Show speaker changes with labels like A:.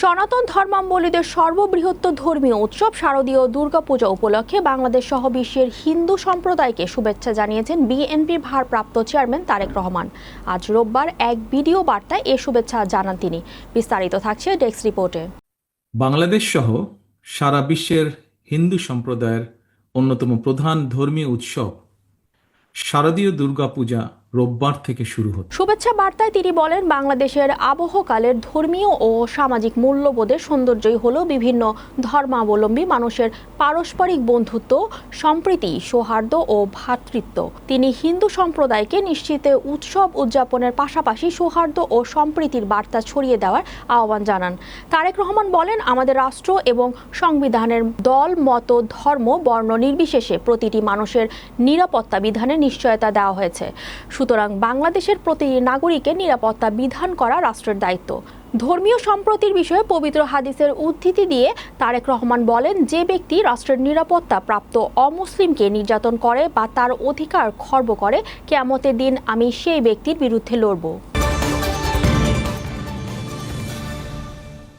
A: সনাতন ধর্মাবলম্বীদের সর্ববৃহৎ ধর্মীয় উৎসব শারদীয় দুর্গাপূজা উপলক্ষে বাংলাদেশ সহ বিশ্বের হিন্দু সম্প্রদায়কে শুভেচ্ছা জানিয়েছেন বিএনপির ভারপ্রাপ্ত চেয়ারম্যান তারেক রহমান। আজ রোববার এক ভিডিও বার্তায় এ শুভেচ্ছা জানান তিনি। বিস্তারিত থাকছে ডেস্ক রিপোর্টে।
B: বাংলাদেশ সহ সারা বিশ্বের হিন্দু সম্প্রদায়ের অন্যতম প্রধান ধর্মীয় উৎসব শারদীয় দুর্গাপূজা রোববার থেকে শুরু হচ্ছে।
A: শুভেচ্ছা বার্তায় তিনি বলেন, বাংলাদেশের আবহকালের ধর্মীয় ও সামাজিক মূল্যবোধের সৌন্দর্যই হলো বিভিন্ন ধর্মাবলম্বী মানুষের পারস্পরিক বন্ধুত্ব, সম্প্রীতি, সৌহার্দ্য ও ভ্রাতৃত্ব। তিনি হিন্দু সম্প্রদায়কে নিশ্চিত উৎসব উদযাপনের পাশাপাশি সৌহার্দ্য ও সম্প্রীতির বার্তা ছড়িয়ে দেওয়ার আহ্বান জানান। তারেক রহমান বলেন, আমাদের রাষ্ট্র এবং সংবিধানের দল, মত, ধর্ম, বর্ণ নির্বিশেষে প্রতিটি মানুষের নিরাপত্তা বিধানের নিশ্চয়তা দেওয়া হয়েছে। সুতরাং বাংলাদেশের প্রতিটি নাগরিকের নিরাপত্তা বিধান করা রাষ্ট্রের দায়িত্ব। ধর্মীয় সম্প্রীতির বিষয়ে পবিত্র হাদিসের উদ্ধৃতি দিয়ে তারেক রহমান বলেন, যে ব্যক্তি রাষ্ট্রের নিরাপত্তা প্রাপ্ত অমুসলিমকে নির্যাতন করে বা তার অধিকার খর্ব করে, কিয়ামতের দিন আমি সেই ব্যক্তির বিরুদ্ধে লড়ব।